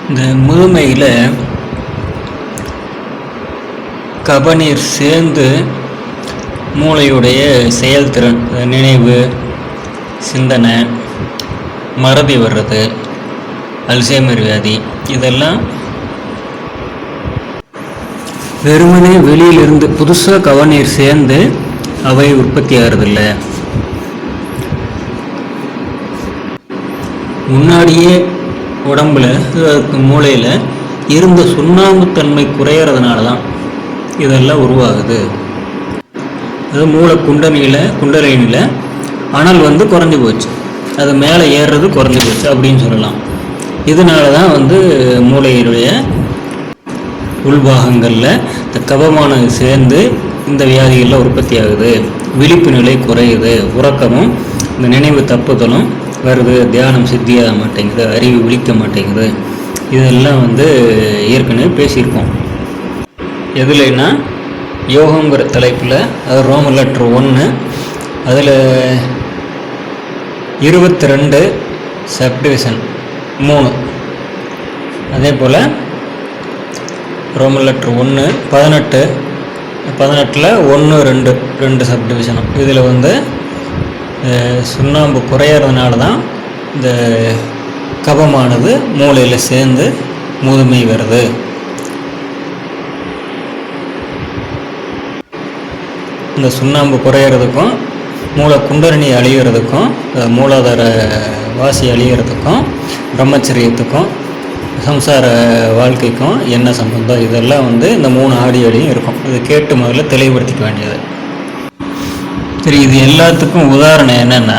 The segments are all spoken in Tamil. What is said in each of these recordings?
இந்த முதுமையில் கபநீர் சேர்ந்து மூளையுடைய செயல்திறன், நினைவு, சிந்தனை, மறதி வர்றது, அல்சைமர் வியாதி, இதெல்லாம் வெறுமனே வெளியிலிருந்து புதுசாக கபநீர் சேர்ந்து அவை உற்பத்தி ஆகிறதில்ல. முன்னாடியே உடம்புல மூளையில் இருந்த சுண்ணாம்புத்தன்மை குறையிறதுனால தான் இதெல்லாம் உருவாகுது. அது மூளை குண்டலினியில் அனல் குறைஞ்சி போச்சு, அது மேலே ஏறுறது குறைஞ்சி போச்சு அப்படின்னு சொல்லலாம். இதனால தான் மூளையினுடைய உள்பாகங்களில் இந்த கபமானது சேர்ந்து இந்த வியாதிகளில் உற்பத்தி ஆகுது. விழிப்பு நிலை குறையுது, உறக்கமும் இந்த நினைவு தப்புதலும் வருது, தியானம் சித்தியாக மாட்டேங்குது, அறிவு விழிக்க மாட்டேங்குது. இதெல்லாம் ஏற்கனவே பேசியிருக்கோம். எதுலைன்னா யோகங்கிற தலைப்பில், அது ரோமன் லெட்டர் 1, அதில் 22 சப்டிவிஷன் 3. அதே போல் ரோமன் லெட்டர் 1 18 1 2 சப்டிவிஷனும். இதில் சுண்ணாம்பு குறையிறதுனால தான் இந்த கபமானது மூளையில் சேர்ந்து முதுமை வருது. இந்த சுண்ணாம்பு குறையிறதுக்கும், மூளை குண்டலினி அழிகிறதுக்கும், மூலாதார வாசி அழிகிறதுக்கும், பிரம்மச்சரியத்துக்கும், சம்சார வாழ்க்கைக்கும் என்ன சம்பந்தம்? இதெல்லாம் இந்த 3 ஆடியோலையும் இருக்கும். இது கேட்டு முதல்ல தெளிவுபடுத்திக்க வேண்டியது. சரி, இது எல்லாத்துக்கும் உதாரணம் என்னென்னா,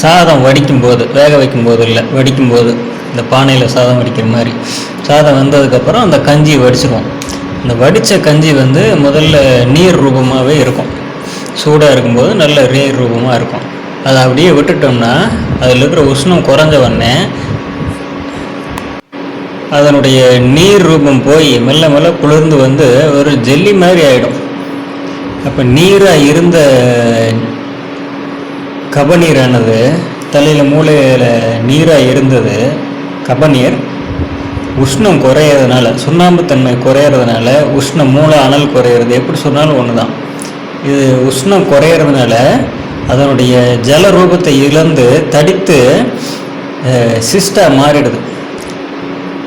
சாதம் வடிக்கும்போது, வேக வைக்கும்போது இல்லை, வடிக்கும்போது இந்த பானையில் சாதம் வடிக்கிற மாதிரி சாதம் வந்ததுக்கப்புறம் அந்த கஞ்சி வடிச்சிருவோம். இந்த வடித்த கஞ்சி முதல்ல நீர் ரூபமாகவே இருக்கும். சூடாக இருக்கும்போது நல்ல நீர் ரூபமாக இருக்கும். அதை அப்படியே விட்டுட்டோம்னா அதில் இருக்கிற உஷ்ணம் குறைஞ்ச உடனே அதனுடைய நீர் ரூபம் போய் மெல்ல மெல்ல குளிர்ந்து ஒரு ஜெல்லி மாதிரி ஆகிடும். அப்போ நீராக இருந்த கபநீரானது, தலையில் மூளையில் நீராக இருந்தது கபநீர், உஷ்ணம் குறையிறதுனால, சுண்ணாம்புத்தன்மை குறையிறதுனால, உஷ்ணம் மூளை அனல் குறையிறது, எப்படி சொன்னாலும் ஒன்று தான். இது உஷ்ணம் குறையிறதுனால அதனுடைய ஜல ரூபத்தை இழந்து தடித்து சிஸ்டாக மாறிடுது,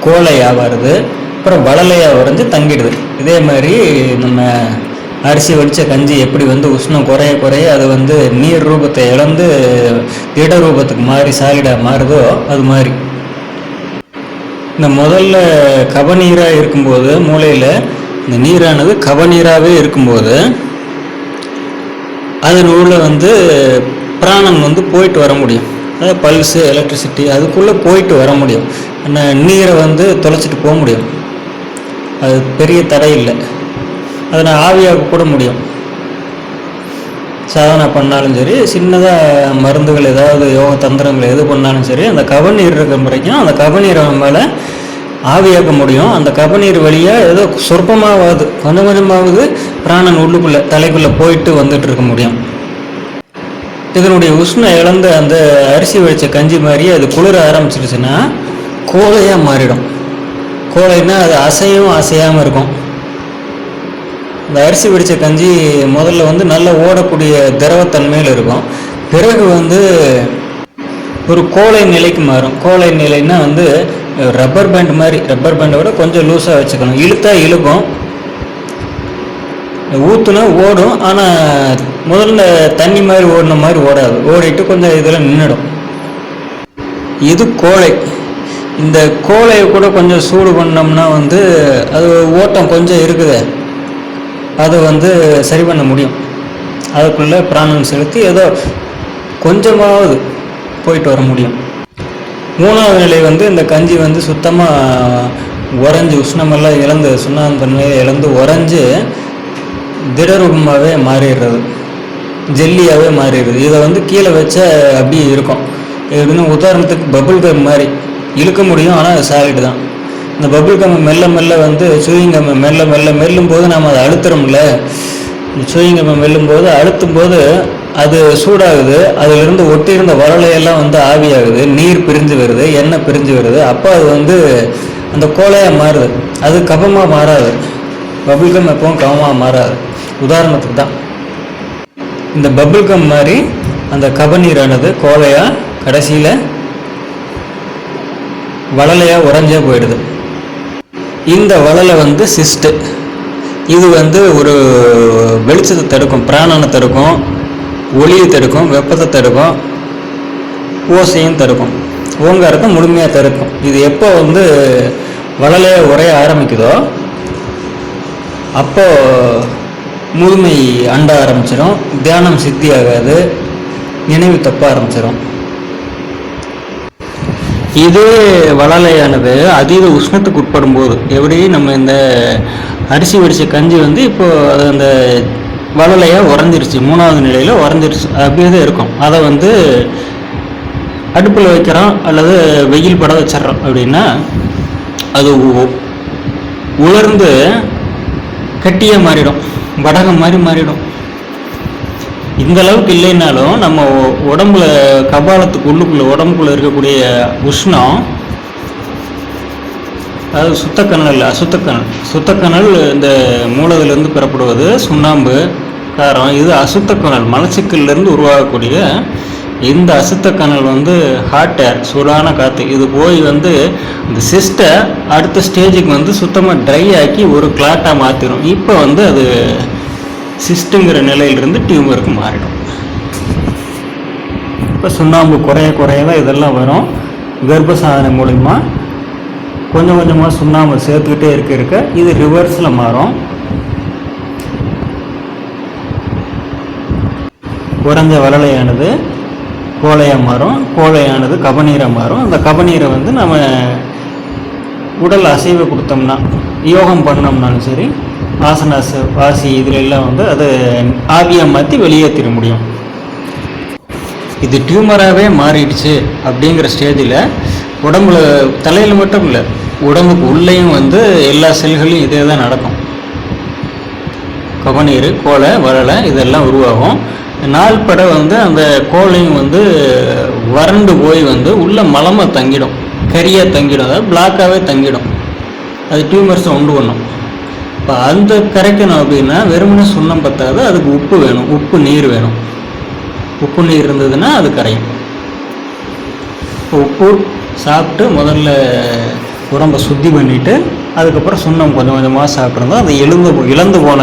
கோலையாக வருது, அப்புறம் வளலையாக வரைஞ்சி தங்கிடுது. இதே மாதிரி நம்ம அரிசி வடித்த கஞ்சி எப்படி உஷ்ணம் குறைய குறைய அது நீர் ரூபத்தை இழந்து திட ரூபத்துக்கு மாறி சாலிடாக மாறுதோ, அது மாதிரி இந்த முதல்ல கபநீராக இருக்கும்போது, மூளையில் இந்த நீரானது கபநீராகவே இருக்கும்போது அதனுள்ள பிராணன் போயிட்டு வர முடியும். அதாவது பல்ஸு, எலக்ட்ரிசிட்டி அதுக்குள்ளே போயிட்டு வர முடியும். நீரை தொலைச்சிட்டு போக முடியும். அது பெரிய தடை இல்லை. அதை நான் ஆவியாக கூட முடியும். சாதனை பண்ணாலும் சரி, சின்னதாக மருந்துகள் ஏதாவது யோக தந்திரங்கள் எது பண்ணாலும் சரி, அந்த கபநீர் இருக்கிற வரைக்கும் அந்த கபநீரை மேலே ஆவியாக்க முடியும். அந்த கபநீர் வழியாக ஏதோ சொற்பமாவது கொஞ்சம் கொஞ்சமாவது பிராணன் உள்ளுக்குள்ளே தலைக்குள்ளே போயிட்டு வந்துட்டு இருக்க முடியும். இதனுடைய உஷ்ணம் இழந்த அந்த அரிசி வடித்த கஞ்சி மாதிரி அது குளிர ஆரம்பிச்சிருச்சுன்னா கோலையாக மாறிடும். கோலைன்னா அது அசையாமல் இருக்கும். இந்த அரிசி வடித்த கஞ்சி முதல்ல நல்ல ஓடக்கூடிய திரவத்தன்மையில் இருக்கும். பிறகு ஒரு கோலை நிலைக்கு மாறும். கோலை நிலைன்னா ரப்பர் பேண்ட் மாதிரி, ரப்பர் பேண்டை விட கொஞ்சம் லூஸாக வச்சுக்கணும். இழுத்தா இழுக்கும், ஊற்றுனா ஓடும். ஆனால் முதல்ல தண்ணி மாதிரி ஓடின மாதிரி ஓடாது, ஓடிட்டு கொஞ்சம் இதில் நின்றுடும். இது கோலை. இந்த கோலையை கூட கொஞ்சம் சூடு பண்ணோம்னா அது ஓட்டம் கொஞ்சம் இருக்குது, அதை சரி பண்ண முடியும். அதுக்குள்ளே பிராணம் செலுத்தி ஏதோ கொஞ்சமாவது போயிட்டு வர முடியும். 3வது நிலை இந்த கஞ்சி சுத்தமாக உறைஞ்சி, உஷ்ணமெல்லாம் இழந்து, சுண்ணாம்பன்மையை இழந்து உறைஞ்சி திடரூபமாகவே மாறிடுறது, ஜெல்லியாகவே மாறிடுது. இதை கீழே வச்ச அப்படியே இருக்கும். எப்படின்னா உதாரணத்துக்கு பபுள் கம் மாதிரி இழுக்க முடியும், ஆனால் அது சாலிடு தான். இந்த பபுள் கம் மெல்ல மெல்ல சூயிங் கம் மெல்ல மெல்ல மெல்லும் போது நாம் அதை அழுத்துறோம்ல, சூயிங்கப்பம் வெல்லும்போது அழுத்தும் போது அது சூடாகுது, அதிலிருந்து ஒட்டியிருந்த வளலையெல்லாம் வந்து ஆவியாகுது, நீர் பிரிஞ்சு வருது, எண்ணெய் பிரிஞ்சு வருது. அப்போ அது வந்து அந்த கோலையாக மாறுது. அது கபமாக மாறாது. பபுள்கம் எப்பவும் கபமாக மாறாது. உதாரணத்துக்கு தான் இந்த பபுள்கம் மாதிரி அந்த கபநீரானது கோலையாக கடைசியில் வளலையாக உறைஞ்சே போயிடுது. இந்த வளலை வந்து சிஸ்ட்டு. இது வந்து ஒரு வெளிச்சத்தை தடுக்கும், பிராணனை தடுக்கும், ஒளியை தடுக்கும், வெப்பத்தை தடுக்கும், ஓசையும் தடுக்கும், ஓங்காரத்தை முழுமையாக தடுக்கும். இது எப்போ வந்து வளலையை உரைய ஆரம்பிக்குதோ அப்போ முழுமை அண்ட ஆரம்பிச்சிடும், தியானம் சித்தி ஆகாது, நினைவு தப்ப ஆரம்பிச்சிடும். இதே வளலையானது அதீத உஷ்ணத்துக்கு உட்படும் போது, எப்படி நம்ம இந்த அரிசி வடித்த கஞ்சி வந்து இப்போது அது அந்த வளலையாக உறைஞ்சிருச்சு, 3வது நிலையில் உறைஞ்சிருச்சு, அப்படியே தான் இருக்கும். அதை வந்து அடுப்பில் வைக்கிறோம் அல்லது வெயில் பட வச்சிட்றோம் அப்படின்னா அது உலர்ந்து கட்டியாக மாறிடும், வடகம் மாதிரி மாறிடும். இந்த அளவுக்கு இல்லைன்னாலும் நம்ம உடம்புல கபாலத்துக்கு உள்ளுக்குள்ள உடம்புக்குள்ளே இருக்கக்கூடிய உஷ்ணம், அதாவது சுத்தக்கணல் இல்லை அசுத்தக்கணல். சுத்தக்கணல் இந்த மூலத்திலிருந்து பெறப்படுவது சுண்ணாம்பு காரம். இது அசுத்தக்கணல் மலச்சிக்கல்லேருந்து உருவாகக்கூடிய இந்த அசுத்தக்கணல் வந்து ஹாட் ஏர், சூடான காற்று. இது போய் வந்து இந்த சிஸ்ட்டை அடுத்த ஸ்டேஜுக்கு வந்து சுத்தமாக ட்ரை ஆக்கி ஒரு கிளாட்டாக மாற்றிடும். இப்போ வந்து அது சிஸ்ட்டுங்கிற நிலையிலிருந்து டியூமருக்கு மாறிடும். இப்போ சுண்ணாம்பு குறைய தான் இதெல்லாம் வரும். கர்ப்பசாதனை மூலிமா கொஞ்சம் கொஞ்சமாக சுண்ணாம்பு சேர்த்துக்கிட்டே இருக்க இது ரிவர்ஸில் மாறும். குறைஞ்ச வளலையானது கோலையாக மாறும், கோலையானது கபநீராக மாறும். அந்த கபநீரை வந்து நம்ம உடல் அசைவை கொடுத்தோம்னா, யோகம் பண்ணோம்னாலும் சரி, ஆசனாச வாசி இதில் எல்லாம் வந்து அதை ஆவியாக மாற்றி வெளியேற்றிட முடியும். இது டியூமராகவே மாறிடுச்சு அப்படிங்கிற ஸ்டேஜில் உடம்புல தலையில் மட்டும் இல்லை, உடம்புக்கு உள்ளேயும் வந்து எல்லா செல்களையும் இதே தான் நடக்கும். கபநீர், கோலை, வளலை இதெல்லாம் உருவாகும். நாள்பட வந்து அந்த கோலையும் வந்து வறண்டு போய் வந்து உள்ள மலமாக தங்கிடும், கரியாக தங்கிடும், அதாவது பிளாக்காகவே தங்கிடும். அது டியூமர்ஸை உண்டு பண்ணும். இப்போ அந்த கரைக்கணும் அப்படின்னா வெறுமனே சுண்ணம் பத்தாது, அதுக்கு உப்பு வேணும், உப்பு நீர் வேணும். உப்பு நீர் இருந்ததுன்னா அது கரையும். இப்போ உப்பு சாப்பிட்டு முதல்ல உடம்பை சுத்தி பண்ணிவிட்டு அதுக்கப்புறம் சுண்ணம் கொஞ்சம் கொஞ்சமாக சாப்பிட்ருந்தோம். அது இழந்து போன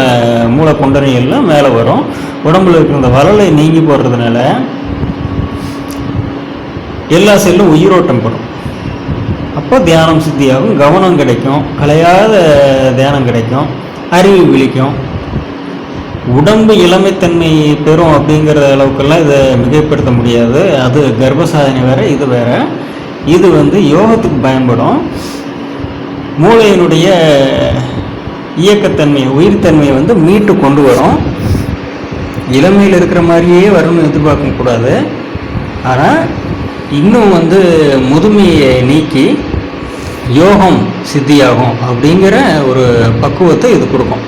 மூளை குண்டனி எல்லாம் மேலே வரும். உடம்புல இருக்கிற இந்த வளலை நீங்கி போடுறதுனால எல்லா செல்லும் உயிரோட்டம் பெறும். அப்போ தியானம் சித்தியாகும், கவனம் கிடைக்கும், கலையாத தியானம் கிடைக்கும், அறிவு விழிக்கும், உடம்பு இளமைத்தன்மை பெறும். அப்படிங்கிற அளவுக்கெல்லாம் இதை மிகைப்படுத்த முடியாது. அது கர்ப்பசாதனை வேறு, இது வேறு. இது வந்து யோகத்துக்கு பயன்படும். மூளையினுடைய இயக்கத்தன்மை, உயிர்த்தன்மையை வந்து மீட்டு கொண்டு வரும். இளமையில் இருக்கிற மாதிரியே வரும்னு எதிர்பார்க்கக்கூடாது. ஆனால் இன்னும் வந்து முதுமையை நீக்கி யோகம் சித்தியாகும் அப்படிங்கிற ஒரு பக்குவத்தை இது கொடுக்கும்.